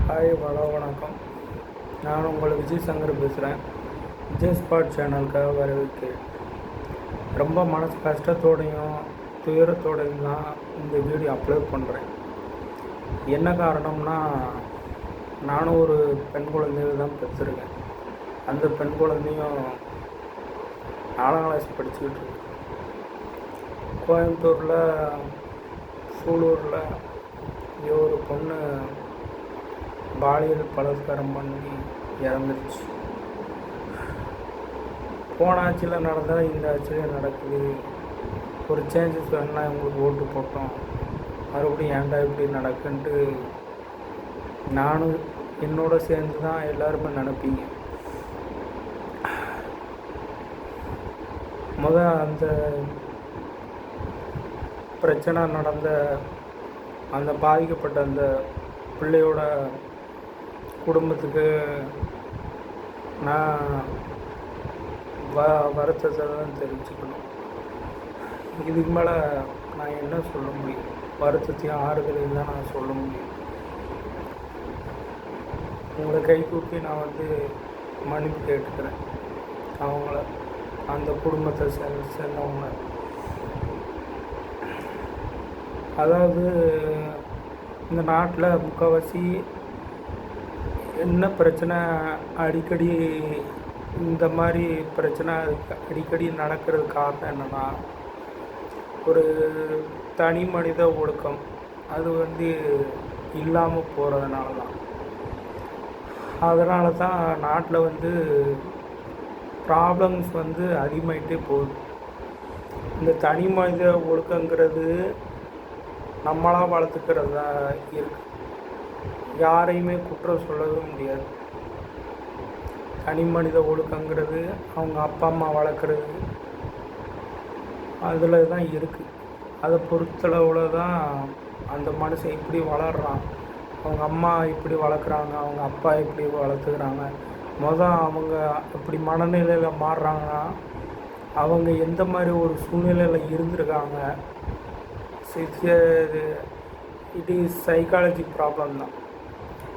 Hi வணக்கம். நான் உங்களை விஜய் சங்கர் பேசுகிறேன். விஜய் ஸ்பாட் சேனலுக்காக வரவேற்கிறேன். ரொம்ப மனசு கஷ்டத்தோடையும் துயரத்தோடையும் தான் இந்த வீடியோ அப்லோட் பண்ணுறேன். என்ன காரணம்னா, நானும் ஒரு பெண் குழந்தையை தான் பெற்றிருக்கேன். அந்த பெண் குழந்தையும் 4ஆம் கிளாஸ் படிச்சுக்கிட்டு இருக்கு. கோயம்புத்தூரில் சூலூரில் ஒரு பொண்ணு பாலியல் பலாத்காரம் பண்ணி இறந்துருச்சு. போன ஆட்சியில் நடந்தால் இந்த ஆட்சியில் நடக்குது. ஒரு சேஞ்சஸ் வேணுன்னா இவங்களுக்கு ஓட்டு போட்டோம், மறுபடியும் ஏன்டா இப்படி நடக்குன்ட்டு நானும் என்னோட சேர்ந்து தான் எல்லாருமே நினைப்பீங்க. அந்த பிரச்சனை நடந்த அந்த பாதிக்கப்பட்ட அந்த பிள்ளையோட குடும்பத்துக்கு நான் வருத்தத்தை தான் தெரிவிச்சுக்கணும். இதுக்கு மேலே நான் என்ன சொல்ல முடியும்? வருத்தத்தையும் ஆறுதலையும் தான் நான் சொல்ல முடியும். உங்களை கை கூப்பி நான் மன்னிப்பு கேட்டுக்கிறேன். அவங்கள, அந்த குடும்பத்தை சேர்ந்தவங்க. அதாவது இந்த நாட்டில் முக்கால்வாசி என்ன பிரச்சனை, அடிக்கடி இந்த மாதிரி பிரச்சனை அடிக்கடி நடக்கிறது காரணம் என்னென்னா, ஒரு தனி மனித ஒழுக்கம் அது இல்லாமல் போகிறதுனால தான். அதனால தான் நாட்டில் ப்ராப்ளம்ஸ் அதிகமாகிட்டே போகுது. இந்த தனி மனித ஒழுக்கங்கிறது நம்மளாக வளர்த்துக்கிறதா இருக்குது. யாரையுமே குற்றம் சொல்லவே முடியாது. தனி மனித ஒழுக்கங்கிறது அவங்க அப்பா அம்மா வளர்க்குறது அதில் தான் இருக்குது. அதை பொறுத்தளவில் தான் அந்த மனுஷன் இப்படி வளர்கிறான், அவங்க அம்மா இப்படி வளர்க்குறாங்க, அவங்க அப்பா இப்படி வளர்த்துக்கிறாங்க. அவங்க இப்படி மனநிலையில் மாறுறாங்கன்னா அவங்க எந்த மாதிரி ஒரு சூழ்நிலையில் இருந்திருக்காங்க. இட் இஸ் சைக்காலஜி ப்ராப்ளம் தான்.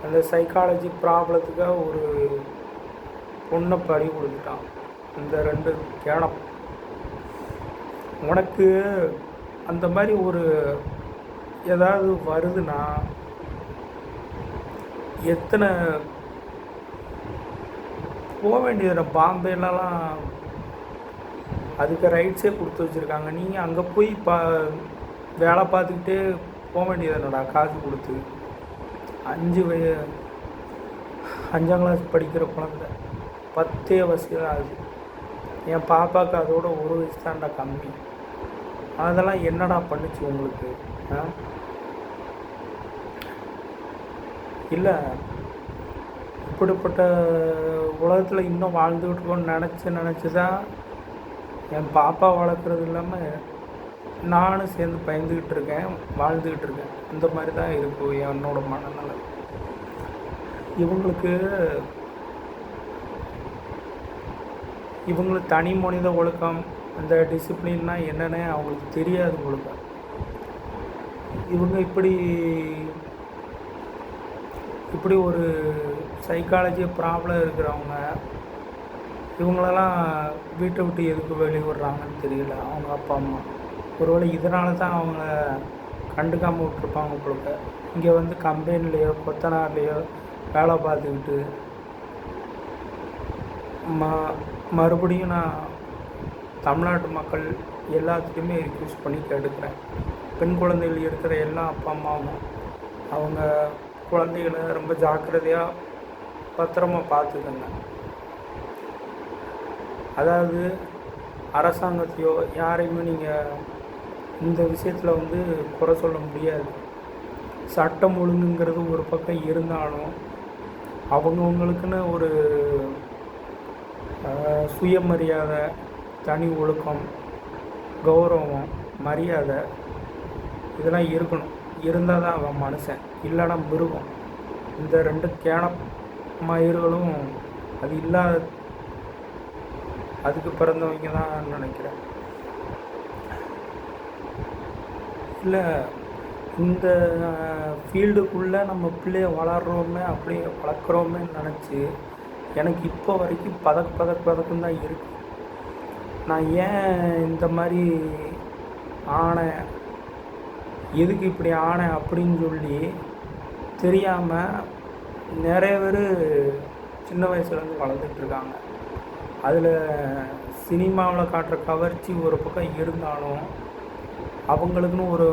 அந்த சைக்காலஜி ப்ராப்ளத்துக்காக ஒரு பொண்ணை பறி கொடுத்துட்டான் இந்த 2 கேனம். உனக்கு அந்த மாதிரி ஒரு ஏதாவது வருதுன்னா எத்தனை போக வேண்டியது. பாம்பேலலாம் அதுக்கு ரைட்ஸே கொடுத்து வச்சுருக்காங்க. நீங்கள் அங்கே போய் வேலை பார்த்துக்கிட்டே போக வேண்டியது என்னடா, காசு கொடுத்து. 5ஆம் கிளாஸ் படிக்கிற குழந்தை 10 வயசு தான் ஆகுது. என் பாப்பாவுக்கு அதோட 1 வயசு தான்டா கம்மி. அதெல்லாம் என்னடா பண்ணுச்சு உங்களுக்கு? இல்லை, இப்படிப்பட்ட உலகத்தில் இன்னும் வாழ்ந்துக்கிட்டு இருக்கோன்னு நினச்சி தான் என் பாப்பா வளர்க்குறது இல்லாமல் நானும் சேர்ந்து பயந்துக்கிட்டு இருக்கேன், வாழ்ந்துக்கிட்டு இருக்கேன். இந்த மாதிரி தான் இருக்கும் என்னோட மனநிலை. இவங்களுக்கு தனி மனித ஒழுக்கம், அந்த டிசிப்ளின்னா என்னென்ன அவங்களுக்கு தெரியாது ஒழுக்கம். இவங்க இப்படி ஒரு சைக்காலஜி ப்ராப்ளம் இருக்கிறவங்க, இவங்களெல்லாம் வீட்டை விட்டு எதுக்கு வெளியே விடுறாங்கன்னு தெரியல. அவங்க அப்பா அம்மா ஒருவேளை இதனால தான் அவங்கள கண்டுக்காமல் விட்டுருப்பாங்க போல. இங்கே கம்பெனிலேயோ கொத்தனார்லேயோ வேலை பார்த்துக்கிட்டு மறுபடியும் நான் தமிழ்நாட்டு மக்கள் எல்லாத்துக்குமே ரிக்வெஸ்ட் பண்ணி கேட்டுக்கிறேன். பெண் குழந்தைகள் இருக்கிற எல்லா அப்பா அம்மாவும் அவங்க குழந்தைகளை ரொம்ப ஜாக்கிரதையாக பத்திரமாக பார்த்துக்கங்க. அதாவது அரசாங்கத்தையோ யாரையுமே நீங்கள் இந்த விஷயத்தில் குறை சொல்ல முடியாது. சட்டம் ஒழுங்குங்கிறது ஒரு பக்கம் இருந்தாலும் அவங்கவுங்களுக்குன்னு ஒரு சுயமரியாதை, தனி ஒழுக்கம், கௌரவம், மரியாதை இதெல்லாம் இருக்கணும். இருந்தால் தான் அவன் மனுஷன், இல்லைனா மிருகம். இந்த 2 கேன மயிர்களும் அது இல்லாத அதுக்கு பிறந்தவங்க தான் நினைக்கிறேன். இல்லை, இந்த ஃபீல்டுக்குள்ளே நம்ம பிள்ளைய வளர்கிறோமே அப்படியே வளர்க்குறோமே நினச்சி எனக்கு இப்போ வரைக்கும் பதக்கம் தான் இருக்குது. நான் ஏன் இந்த மாதிரி ஆனேன், எதுக்கு இப்படி ஆனேன் அப்படின்னு சொல்லி தெரியாமல் நிறைய பேர் சின்ன வயசுலேருந்து வளர்ந்துட்டுருக்காங்க. அதில் சினிமாவில் காட்டுற கவர்ச்சி ஒரு பக்கம் இருந்தாலும் அவங்களுக்குன்னு ஒரு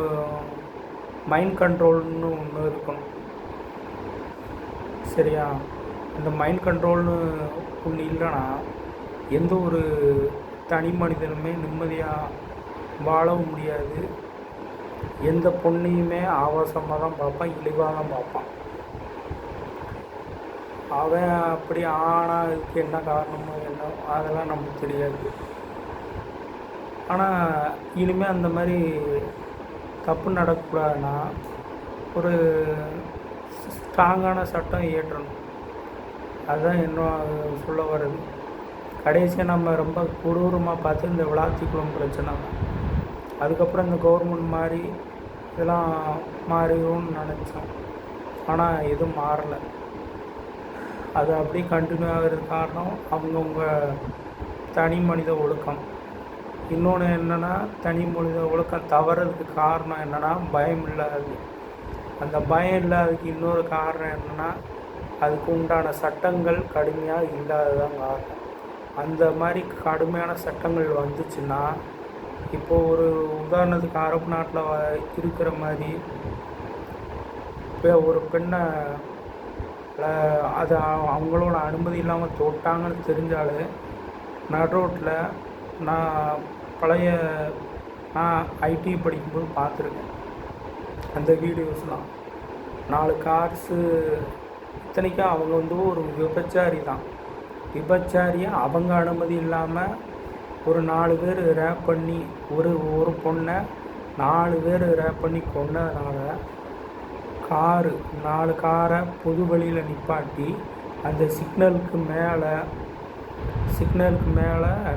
மைண்ட் கண்ட்ரோல்னு ஒன்று இருக்கணும். சரியா? இந்த மைண்ட் கண்ட்ரோல்னு ஒன்று இல்லைன்னா எந்த ஒரு தனி மனிதனுமே நிம்மதியாக வாழவும் முடியாது. எந்த பொண்ணையுமே ஆபாசமாக தான் பார்ப்பான், இழிவாக தான் பார்ப்பான். அவன் அப்படி ஆனால் அதுக்கு என்ன காரணமோ என்ன அதெல்லாம் நமக்கு தெரியாது. ஆனால் இனிமேல் அந்த மாதிரி தப்பு நடக்கக்கூடாதுன்னா ஒரு ஸ்ட்ராங்கான சட்டம் இயற்றணும். அதுதான் இன்னும் சொல்ல வருது. கடைசியாக நம்ம ரொம்ப கொடூரமாக பார்த்து இந்த விளாத்திக்குளம் பிரச்சனை தான். அதுக்கப்புறம் இந்த கவர்மெண்ட் மாதிரி இதெல்லாம் மாறிடும்னு நினச்சோம். ஆனால் எதுவும் மாறலை. அது அப்படியே கண்டினியூ ஆகிறதுக்கு காரணம் அவங்கவுங்க தனி மனித ஒழுக்கம். இன்னொன்று என்னென்னா, தனி மனித ஒழுக்கம் தவறதுக்கு காரணம் என்னென்னா பயம் இல்லாதது. அந்த பயம் இல்லாததுக்கு இன்னொரு காரணம் என்னென்னா அதுக்கு உண்டான சட்டங்கள் கடுமையாக இல்லாததான் காரணம். அந்த மாதிரி கடுமையான சட்டங்கள் வந்துச்சுன்னா, இப்போது ஒரு உதாரணத்துக்கு அரபு நாட்டில் இருக்கிற மாதிரி இப்போ ஒரு பெண்ணை அது அவங்களோட அனுமதி இல்லாமல் தொட்டாங்கன்னு தெரிஞ்சாலே நடுரோட்டில் நான் ஐடி படிக்கும்போது பார்த்துருக்கேன் அந்த வீடியோஸ்லாம். 4 கார்ஸு இத்தனைக்கும் அவங்க வந்து ஒரு விபச்சாரி தான். விபச்சாரியை அவங்க அனுமதி இல்லாமல் ஒரு 4 பேர் ரேப் பண்ணி ஒரு பொண்ணை 4 பேர் ரேப் பண்ணி கொண்டதுனால 4 காரை பொது வழியில் நிப்பாட்டி அந்த சிக்னலுக்கு மேலே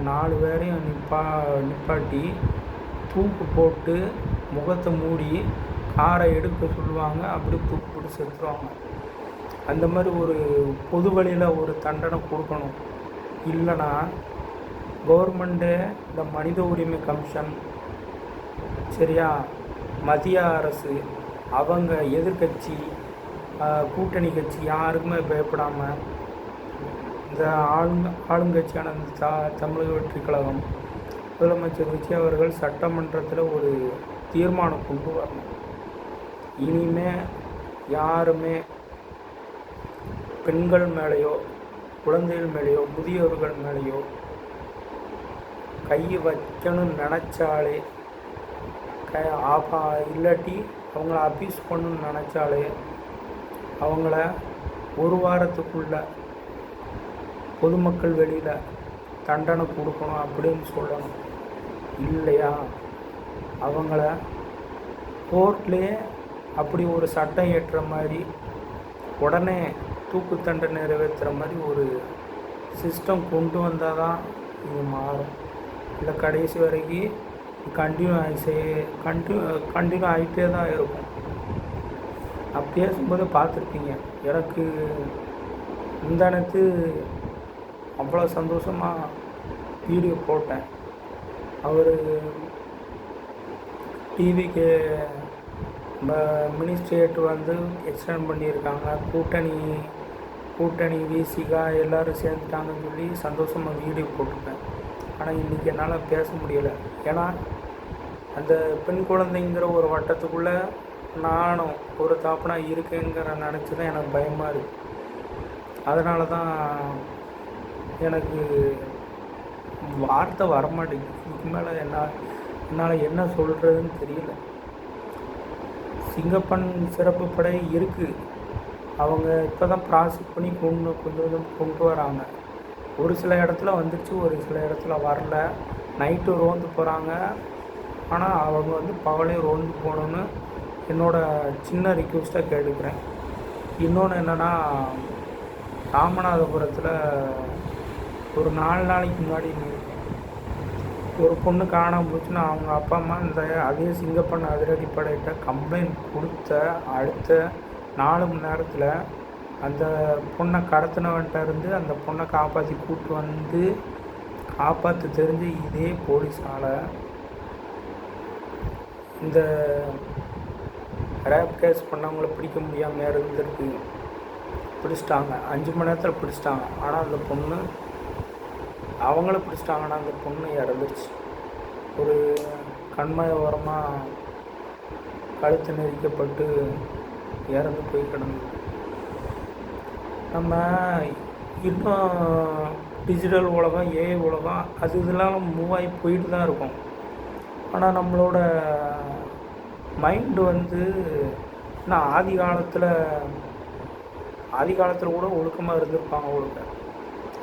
4 பேரையும் நிப்பாட்டி தூக்கு போட்டு முகத்தை மூடி காரை எடுக்க சொல்லுவாங்க. அப்படி தூக்கு போட்டு செத்துருவாங்க. அந்த மாதிரி ஒரு பொது வழியில் ஒரு தண்டனை கொடுக்கணும். இல்லைன்னா கவர்மெண்ட்டு, இந்த மனித உரிமை கமிஷன், சரியா, மத்திய அரசு, அவங்க எதிர்கட்சி, கூட்டணி கட்சி யாருக்குமே பயப்படாமல் இந்த ஆளுங்கட்சியான இந்த தமிழக வெற்றி கழகம் முதலமைச்சர் விஜய் அவர்கள் சட்டமன்றத்தில் ஒரு தீர்மானம் கொண்டு வரணும். இனிமே யாருமே பெண்கள் மேலேயோ குழந்தைகள் மேலேயோ முதியோர்கள் மேலேயோ கை வைக்கணும்னு நினச்சாலே இல்லாட்டி அவங்கள அப்யூஸ் பண்ணணும்னு நினச்சாலே அவங்கள 1 வாரத்துக்குள்ளே பொதுமக்கள் வெளியில் தண்டனை கொடுக்கணும் அப்படின்னு சொல்லணும். இல்லையா அவங்கள கோர்ட்லேயே அப்படி ஒரு சட்டம் ஏற்றுற மாதிரி உடனே தூக்கு தண்டனை நிறைவேற்றுற மாதிரி ஒரு சிஸ்டம் கொண்டு வந்தால் தான் இது மாறும். இல்லை கடைசி வரைக்கும் கண்டினியூ ஆகிட்டே தான் இருக்கும். நான் பேசும்போது பார்த்துருப்பீங்க, எனக்கு முந்தானத்து அவ்வளோ சந்தோஷமாக வீடியோ போட்டேன். அவர் டிவிக்கு மினிஸ்ட்ரேட் வந்து எக்ஸ்டெண்ட் பண்ணியிருக்காங்க, கூட்டணி விசிகா எல்லோரும் சேர்ந்துட்டாங்கன்னு சொல்லி சந்தோஷமாக வீடியோ போட்டிருக்கேன். ஆனால் இன்றைக்கி என்னால் பேச முடியலை. ஏன்னா அந்த பெண் குழந்தைங்கிற ஒரு வட்டத்துக்குள்ளே நானும் ஒரு தாப்பனாக இருக்கேங்கிற நினச்சி தான் எனக்கு பயமாக இருக்குது. அதனால தான் எனக்கு வார்த்தை வரமாட்டேங்குது. இதுக்கு மேலே என்னால் என்ன சொல்கிறதுன்னு தெரியல. சிங்கப்பெண் சிறப்பு படை இருக்குது. அவங்க இப்போ தான் ப்ராசஸ் பண்ணி கொஞ்சம் கொண்டு வராங்க. ஒரு சில இடத்துல வந்துடுச்சு, ஒரு சில இடத்துல வரல. நைட்டு ரோந்து போகிறாங்க. ஆனால் அவங்க வந்து பகலே ரோந்து போகணுன்னு என்னோடய சின்ன ரிக்வெஸ்ட்டாக கேட்டுக்கிறேன். இன்னொன்று என்னென்னா, ராமநாதபுரத்தில் ஒரு 4 நாளைக்கு முன்னாடி ஒரு பொண்ணு காணாமல் போச்சுன்னா அவங்க அப்பா அம்மா இந்த அதே சிங்கப்பண்ண அதிரடிப்படையிட்ட கம்ப்ளைண்ட் கொடுத்த அடுத்த 4 மணி நேரத்தில் அந்த பொண்ணை கடத்தினவன்ட்ட இருந்து அந்த பொண்ணை காப்பாற்றி கூப்பிட்டு வந்து காப்பாற்ற தெரிஞ்சு இதே போலீஸால் இந்த ரேப் கேஸ் பண்ணவங்கள பிடிக்க முடியாமல் இருந்திருக்கு. பிடிச்சிட்டாங்க, 5 மணி நேரத்தில் பிடிச்சிட்டாங்க. ஆனால் அந்த பொண்ணு அவங்கள பிடிச்சிட்டாங்கன்னா அந்த பொண்ணு இறந்துருச்சு. ஒரு கண்மாய ஓரமாக கழுத்து நெரிக்கப்பட்டு இறந்து போய் கிடந்தது. நம்ம இன்னும் டிஜிட்டல் உலகம், ஏஐ உலகம் அது இதெல்லாம் மூவ் ஆகி போயிட்டு தான் இருக்கும். ஆனால் நம்மளோட மைண்டு இன்னும் ஆதி காலத்தில் கூட ஒழுக்கமாக இருந்திருப்பாங்க.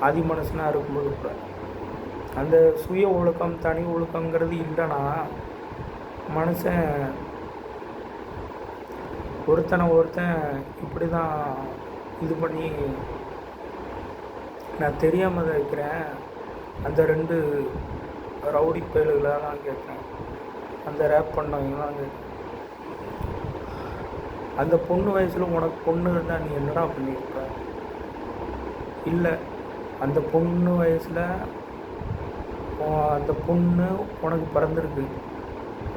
ஆதி மனுஷனாக இருக்கும்போது கூட அந்த சுய ஒழுக்கம், தனி ஒழுக்கங்கிறது இல்லைன்னா மனுஷன் ஒருத்தன் இப்படி தான் இது பண்ணி நான் தெரியாமல் தான் இருக்கிறேன். அந்த 2 ரவுடி பயல்களாக நான் கேட்குறேன், அந்த ரேப் பண்ணவங்களாம் கேட்குறேன். அந்த பொண்ணு வயசில் உனக்கு பொண்ணு இருந்தால் நீ என்னடா பண்ணியிருக்க? இல்லை, அந்த பொண்ணு வயசில் அந்த பொண்ணு உனக்கு பிறந்திருக்கு.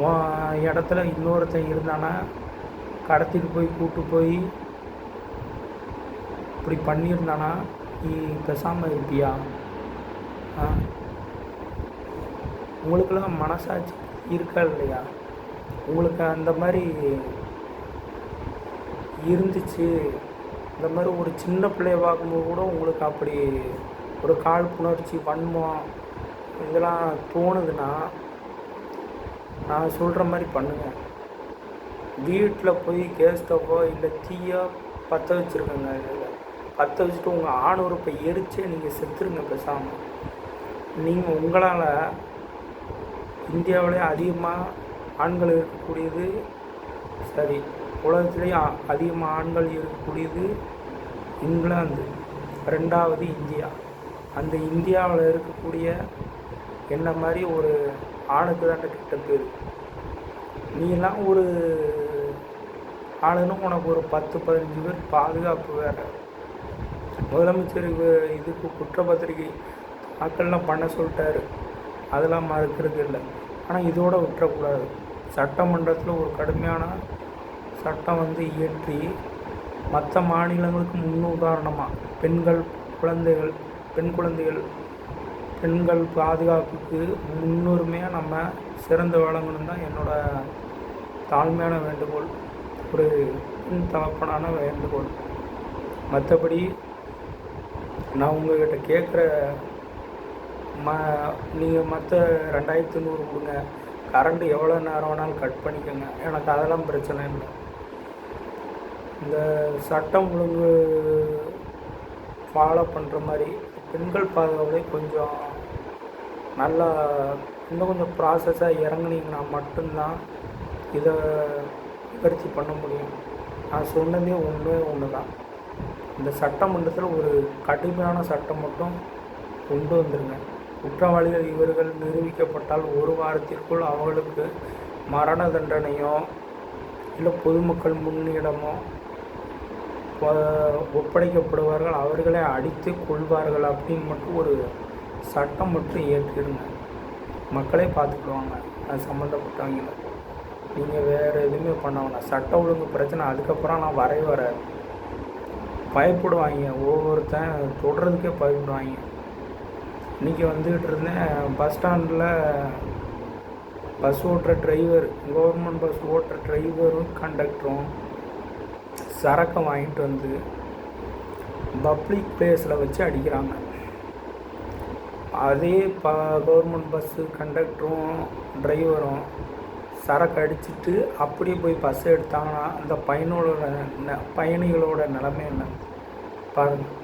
உன் இடத்துல இன்னொருத்தன் இருந்தானா கடத்திட்டு போய் கூப்பிட்டு போய் இப்படி பண்ணியிருந்தானா நீ பேசாமல் இருப்பியா? உங்களுக்கெல்லாம் மனசாட்சி இருக்கா இல்லையா? உங்களுக்கு அந்த மாதிரி இருந்துச்சு, இந்த மாதிரி ஒரு சின்ன பிள்ளைய பார்க்கும்போது கூட உங்களுக்கு அப்படி ஒரு காழ்ப்புணர்ச்சி, வன்மம் இதெல்லாம் தோணுதுன்னா நான் சொல்கிற மாதிரி பண்ணுங்கள். வீட்டில் போய் கேஸ் ஸ்டவ்வோ இல்லை தீயோ பற்ற வச்சுருக்கேங்க. பற்ற வச்சுட்டு உங்கள் ஆணுறுப்பை எரிச்சே நீங்கள் செத்துருங்க பேசாமல். நீங்கள் உங்களால் இந்தியாவிலே அதிகமாக ஆண்கள் இருக்கக்கூடியது சரி, உலகத்துலேயே அதிகமாக ஆண்கள் இருக்கக்கூடியது இங்கிலாந்து, 2வது இந்தியா. அந்த இந்தியாவில் இருக்கக்கூடிய என்ன மாதிரி ஒரு ஆணுக்கு தான் கிட்ட பேர். நீலாம் ஒரு ஆளுன்னு உனக்கு ஒரு 10-15 பேர் பாதுகாப்பு வேறு. முதலமைச்சர் இதுக்கு குற்றப்பத்திரிகை தாக்கல்லாம் பண்ண சொல்லிட்டாரு, அதெல்லாம் மறுக்கிறது இல்லை. ஆனால் இதோடு விட்டுறக்கூடாது. சட்டமன்றத்தில் ஒரு கடுமையான சட்டம் இயற்றி மற்ற மாநிலங்களுக்கு முன்னுதாரணமாக பெண்கள் பாதுகாப்புக்கு முன்னுரிமையாக நம்ம சிறந்து வழங்கணும் தான் என்னோடய தாழ்மையான வேண்டுகோள், ஒரு தகப்பனான வேண்டுகோள். மற்றபடி நான் உங்கள்கிட்ட கேட்குற நீங்கள் மற்ற 2500 கொடுங்க, கரண்ட்டு எவ்வளோ நேரம் வேணாலும் கட் பண்ணிக்கோங்க, எனக்கு அதெல்லாம் பிரச்சனை இல்லை. இந்த சட்டம் ஒழுங்கு ஃபாலோ பண்ணுற மாதிரி பெண்கள் பாதுகாப்பை கொஞ்சம் நல்லா இன்னும் கொஞ்சம் ப்ராசஸாக இறங்குனீங்கன்னா மட்டும்தான் இதை நிவர்த்தி பண்ண முடியும். நான் சொன்னதே ஒன்று தான். இந்த சட்டமன்றத்தில் ஒரு கடுமையான சட்டம் மட்டும் கொண்டு வந்துருங்க. குற்றவாளிகள் இவர்கள் நிரூபிக்கப்பட்டால் 1 வாரத்திற்குள் அவர்களுக்கு மரண தண்டனையோ இல்லை பொதுமக்கள் முன்னிடமோ ஒப்படைக்கப்படுவார்கள், அவர்களை அடித்து கொள்வார்கள் அப்படின்னு மட்டும் ஒரு சட்டம் மட்டும் இயற்றிடுங்க. மக்களே பார்த்துக்கிடுவாங்க அது சம்மந்தப்பட்டவங்கள. நீங்கள் வேறு எதுவுமே பண்ண வேணாம். சட்ட ஒழுங்கு பிரச்சனை அதுக்கப்புறம் நான் வர பயப்படுவாங்க. ஒவ்வொருத்தன் தொடுறதுக்கே பயப்படுவாங்க. இன்றைக்கி வந்துக்கிட்டு இருந்தேன் பஸ் ஸ்டாண்டில், பஸ் ஓட்டுற டிரைவர், கவர்மெண்ட் பஸ் ஓட்டுற டிரைவரும் கண்டக்டரும் சரக்கை வாங்கிட்டு வந்து பப்ளிக் பிளேஸில் வச்சு அடிக்கிறாங்க. அதே கவர்மெண்ட் பஸ்ஸு கண்டக்டரும் டிரைவரும் சரக்கு அடிச்சுட்டு அப்படியே போய் பஸ் எடுத்தாங்கன்னா அந்த பயணிகளோட நிலைமை என்ன பாருங்கள்.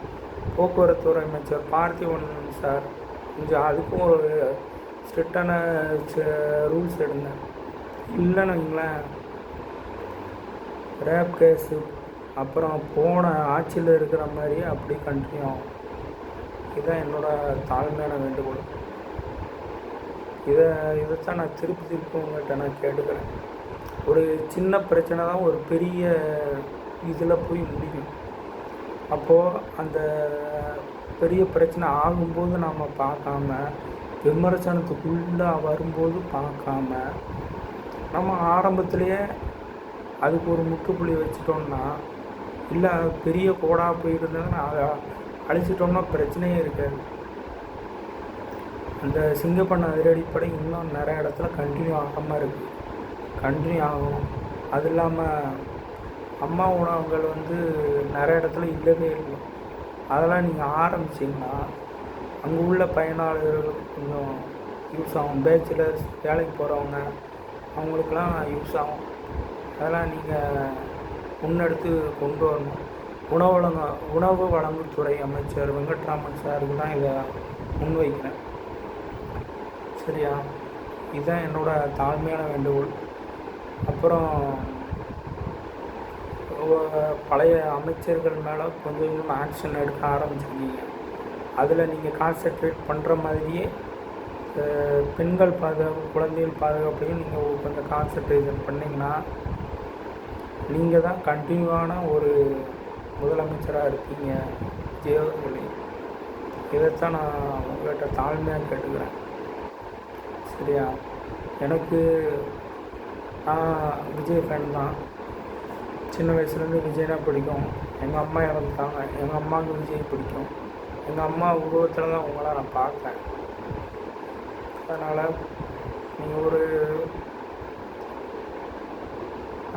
போக்குவரத்துறை அமைச்சர் பார்த்திபன் சார் கொஞ்சம் அதுக்கும் ஒரு ஸ்ட்ரிக்டான ரூல்ஸ் எடுங்க. இல்லைன்னு வைங்களேன், ரேப் கேஸு அப்புறம் போன ஆட்சியில் இருக்கிற மாதிரியே அப்படி கண்டினியூ ஆகும். இதுதான் என்னோடய தாழ்மையான வேண்டுகோள். இதைத்தான் நான் திருப்பி உங்கள்கிட்ட நான் கேட்டுக்கிறேன். ஒரு சின்ன பிரச்சனை தான் ஒரு பெரிய இதில் போய் முடியும். அப்போது அந்த பெரிய பிரச்சனை ஆகும்போது நாம் பார்க்காம, விமர்சனத்துக்குள்ளே வரும்போது பார்க்காம, நம்ம ஆரம்பத்திலேயே அதுக்கு ஒரு முற்றுப்புள்ளி வச்சிட்டோம்னா, இல்லை பெரிய கோடாக போயிருந்ததுன்னா அதை அழிச்சிட்டோம்னா பிரச்சனையே இருக்காது. அந்த சிங்கப்பண்ண அதிரடிப்படை இன்னும் நிறைய இடத்துல கண்டினியூ ஆகாமல் இருக்குது, கண்டினியூ ஆகும். அது இல்லாமல் அம்மா உணவகங்கள் நிறைய இடத்துல இல்லவே இல்லை. அதெல்லாம் நீங்கள் ஆரம்பிச்சிங்கன்னா அங்கே உள்ள பயனாளர்கள் கொஞ்சம் யூஸ் ஆகும். பேச்சுலர்ஸ், வேலைக்கு போகிறவங்க, அவங்களுக்கெல்லாம் யூஸ் ஆகும். அதெல்லாம் நீங்கள் முன்னெடுத்து கொண்டு வரணும். உணவு வழங்குத்துறை அமைச்சர் வெங்கட்ராமன் சாருக்கு தான் இதை முன்வைக்கிறேன். சரியா? இதுதான் என்னோடய தாழ்மையான வேண்டுகோள். அப்புறம் பழைய அமைச்சர்கள் மேலே கொஞ்சம் கொஞ்சம் ஆக்ஷன் எடுக்க ஆரம்பிச்சிருக்கீங்க. அதில் நீங்கள் கான்சன்ட்ரேட் பண்ணுற மாதிரியே பெண்கள் பாதுகாப்பு, குழந்தைகள் பாதுகாப்பையும் நீங்கள் கொஞ்சம் கான்சன்ட்ரேஷன் பண்ணிங்கன்னா நீங்கள் தான் கண்டினியூவான ஒரு முதலமைச்சராக இருப்பீங்க விஜய். இதைத்தான் நான் உங்கள்கிட்ட தாழ்மையாக கேட்டுக்கிறேன். சரியா? எனக்கு விஜய் ஃபேன் தான். சின்ன வயசுலேருந்து விஜய்னா பிடிக்கும். எங்கள் அம்மா இறந்துட்டாங்க, எங்கள் அம்மாவுக்கு விஜய் பிடிக்கும். எங்கள் அம்மா உருவத்தில் தான் உங்களை நான் பார்த்தேன். அதனால் நீங்கள் ஒரு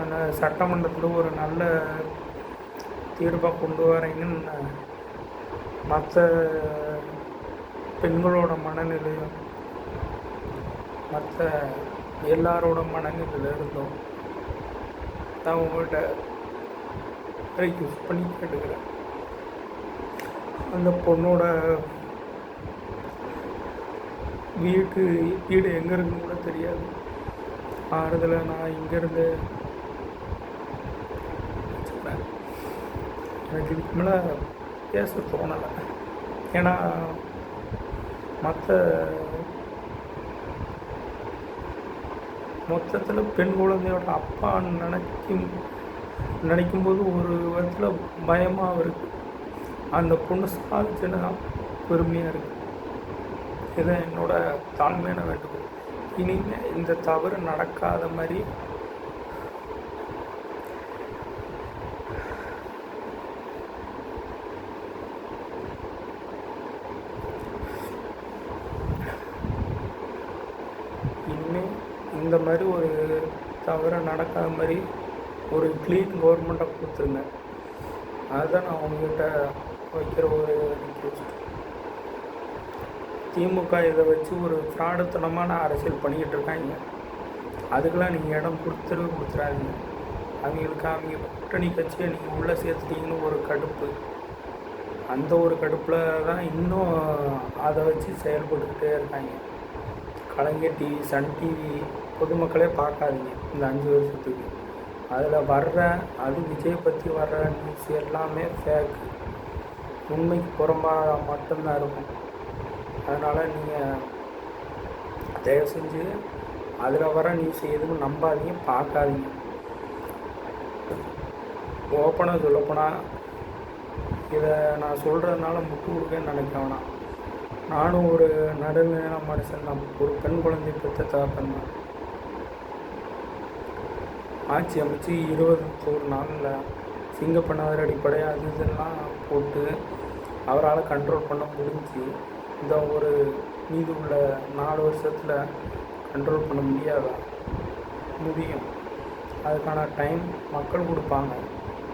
அந்த சட்டமன்றத்தில் ஒரு நல்ல தீர்ப்பாக கொண்டு வரீங்கன்னு மற்ற பெண்களோட மனநிலையும் மற்ற எல்லாரோட மனநிலையில் இருந்தோம் நான் உங்கள்கிட்ட ரிக்வெஸ்ட் பண்ணி கேட்டுக்கிறேன். அந்த பொண்ணோட வீடு எங்கே இருக்குன்னு கூட தெரியாது. ஆறுதலை நான் இங்கேருந்து வச்சுக்கிறேன். எனக்கு இதுக்கு மேலே பேச தோணலை. ஏன்னா மொத்தத்தில் பெண் குழந்தையோட அப்பான்னு நினைக்கும்போது ஒரு விதத்தில் பயமாக இருக்குது. அந்த பொண்ணு சாதிச்சுன்னு தான் பெருமையாக இருக்குது. இதுதான் என்னோடய தாழ்மையான வேண்டுகோள். இனிமேல் இந்த தவறு நடக்காத மாதிரி இந்த மாதிரி ஒரு தவறு நடக்காத மாதிரி ஒரு க்ளீன் கவர்மெண்ட்டை கொடுத்துருங்க. அதுதான் நான் அவங்ககிட்ட வைக்கிற ஒரு ரிக்வெஸ்ட். திமுக இதை வச்சு ஒரு ஃப்ராடுத்தனமான அரசியல் பண்ணிக்கிட்டு இருக்காங்க. அதுக்கெல்லாம் நீங்கள் இடம் கொடுத்துடாதீங்க. அவங்க கூட்டணி கட்சியை நீங்கள் உள்ளே சேர்த்துட்டீங்கன்னு ஒரு கடுப்பு. அந்த ஒரு கடுப்பில் தான் இன்னும் அதை வச்சு செயல்பட்டுக்கிட்டே இருக்காங்க. கலைஞர் டிவி, சன் டிவி பொதுமக்களே பார்க்காதீங்க இந்த 5 வருஷத்துக்கு. அதில் அது விஜய் பற்றி வர்ற நியூஸ் எல்லாமே ஃபேக்கு, உண்மைக்கு புறம்பாக மட்டும்தான் இருக்கும். அதனால் நீங்கள் தயவு செஞ்சு அதில் வர நியூஸ் எதுவும் நம்பாதீங்க, பார்க்காதீங்க. ஓப்பனாக சொல்லப்போனால் இதை நான் சொல்கிறதுனால முட்டு கொடுக்கன்னு நினைக்க வேணாம். நானும் ஒரு நடுநிலையான மனுஷன் தான். ஒரு பெண் குழந்தை பெற்ற தகப்பன் தான். ஆட்சி அமைச்சு 21 நாளில் சிங்கப்பண்ணாதர் அடிப்படையாக அது இதெல்லாம் போட்டு அவரால் கண்ட்ரோல் பண்ண முடிஞ்சு இந்த ஒரு மீது உள்ள 4 வருஷத்தில் கண்ட்ரோல் பண்ண முடியாதா? முடியும். அதுக்கான டைம் மக்கள் கொடுப்பாங்க.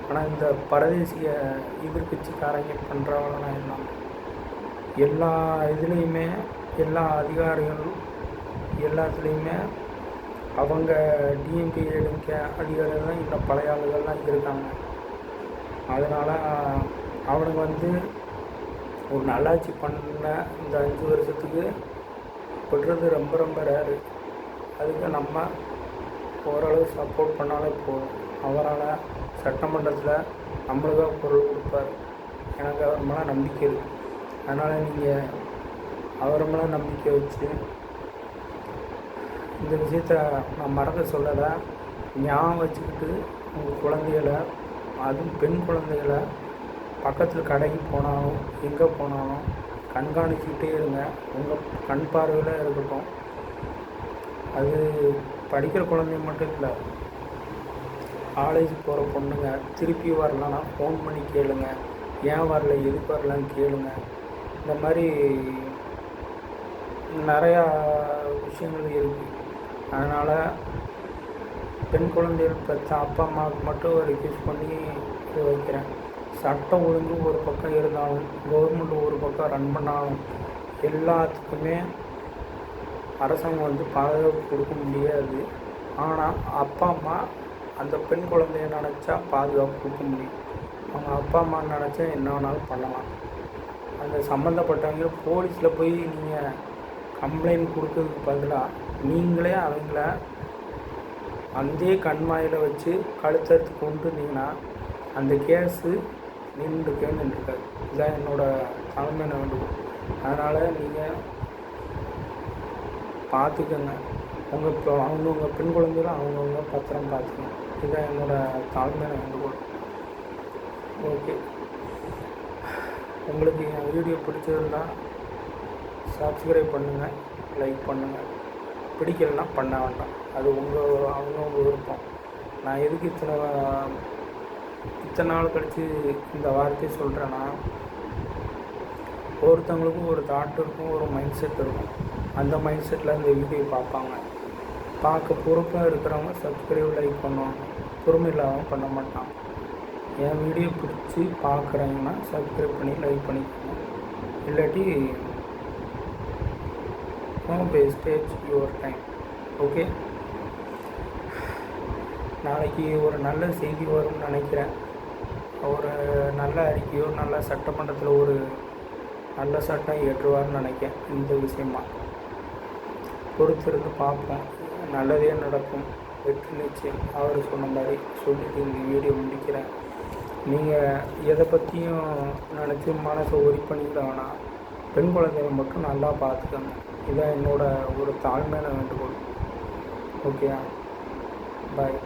ஆனால் இந்த பரதேசிய எதிர்கட்சிக்காரங்க பண்ணுறவங்களாம் என்ன, எல்லா இதுலேயுமே எல்லா அதிகாரிகளும் எல்லாத்துலேயுமே அவங்க டிஎம்கே ஏடிஎம்கே அதிகாரிகள்லாம் இந்த பழைய ஆளுகள்லாம் இருக்காங்க. அதனால் அவனுக்கு ஒரு நல்லாட்சி பண்ண இந்த 5 வருஷத்துக்கு விடுறது ரொம்ப ரொம்ப ரேரு. அதுக்கு நம்ம ஓரளவு சப்போர்ட் பண்ணாலே போதும். அவரால் சட்டமன்றத்தில் நம்மளுக்காக குரல் கொடுப்பார். எனக்கு அவர் மேலே நம்பிக்கை இருக்குது. அதனால் நீங்கள் அவர் மேலே நம்பிக்கை வச்சு இந்த விஷயத்த நான் மறக்க சொல்லலை. ஞாபகம் வச்சுக்கிட்டு உங்கள் குழந்தைகளை, அதுவும் பெண் குழந்தைகளை பக்கத்தில் கடைக்கு போனாலும் எங்கே போனாலும் கண்காணிச்சுக்கிட்டே இருங்க. உங்கள் கண் பார்வையில் இருக்கட்டும். அது படிக்கிற குழந்தைங்க மட்டும் இல்லை, காலேஜ் போகிற பொண்ணுங்க திருப்பி வரலன்னா ஃபோன் பண்ணி கேளுங்க, ஏன் வரல, எதுக்கு வரலன்னு கேளுங்க. இந்த மாதிரி நிறையா விஷயங்கள் இருக்குது. அதனால் பெண் குழந்தைகள் பெற்ற அப்பா அம்மாவுக்கு மட்டும் ரிக்வெஸ்ட் பண்ணி இது வைக்கிறேன். சட்டம் ஒழுங்கு ஒரு பக்கம் இருந்தாலும், கவர்மெண்ட் ஒரு பக்கம் ரன் பண்ணாலும், எல்லாத்துக்குமே அரசாங்கம் வந்து பாதுகாப்பு கொடுக்க முடியாது. ஆனால் அப்பா அம்மா அந்த பெண் குழந்தைய நினச்சா பாதுகாப்பு கொடுக்க முடியும். அவங்க அப்பா அம்மா நினச்சா என்ன வேணாலும் பண்ணலாம். அந்த சம்மந்தப்பட்டவங்க போலீஸில் போய் நீங்கள் கம்ப்ளைண்ட் கொடுக்கறதுக்கு பதிலாக நீங்களே அவங்கள அந்த கண்மாயில் வச்சு கழுத்தறுத்து கொண்டு இருந்தீங்கன்னா அந்த கேஸு நின்றுருக்காது. இதுதான் என்னோடய தலைமையான வேண்டுகோள். அதனால் நீங்கள் பார்த்துக்கோங்க. அவங்கவுங்க பெண் குழந்தைகளும் அவங்கவுங்க பத்திரம் பார்த்துக்கணும். இதுதான் என்னோடய தாழ்மையான வேண்டுகோள். ஓகே, உங்களுக்கு என் வீடியோ பிடிச்சதுன்னா சப்ஸ்கிரைப் பண்ணுங்கள், லைக் பண்ணுங்கள். பிடிக்கலைன்னா பண்ண வேண்டாம், அது அவங்கவுங்க விருப்பம். நான் எதுக்கு இத்தனை நாள் கழித்து இந்த வார்த்தையை சொல்கிறேன்னா, ஒருத்தவங்களுக்கும் ஒரு தாட் இருக்கும், ஒரு மைண்ட் செட் இருக்கும். அந்த மைண்ட் செட்டில் இந்த வீடியோ பார்ப்பாங்க. பார்க்க பொறுப்பாக இருக்கிறவங்க சப்ஸ்கிரைப் லைக் பண்ணுவாங்க, பொறுமை இல்லாமல் பண்ண மாட்டான். என் வீடியோ பிடிச்சி பார்க்குறாங்கன்னா சப்ஸ்கிரைப் பண்ணி லைக் பண்ணிக்கோங்க. இல்லாட்டி no wastage your time. Okay, நாளைக்கு ஒரு நல்ல செய்தி வரும்னு நினைக்கிறேன். ஒரு நல்ல அறிக்கையோ, நல்ல சட்டமன்றத்தில் ஒரு நல்ல சட்டம் ஏற்றுவார்னு நினைக்கிறேன். இந்த விஷயமா பொறுத்திருந்து பார்ப்போம். நல்லதே நடக்கும், வெற்றி நிச்சயம். அவர் சொன்ன மாதிரி சொல்லிட்டு இந்த வீடியோ முடிக்கிறேன். நீங்கள் எதை பற்றியும் நினச்சி மனசை ஒரி பண்ணிக்கிட வேணாம். பெண் குழந்தைகளை மட்டும் நல்லா பார்த்துக்கோங்க. இதுதான் என்னோட ஒரு தாழ்மையான வேண்டுகோள். ஓகே, பாய்.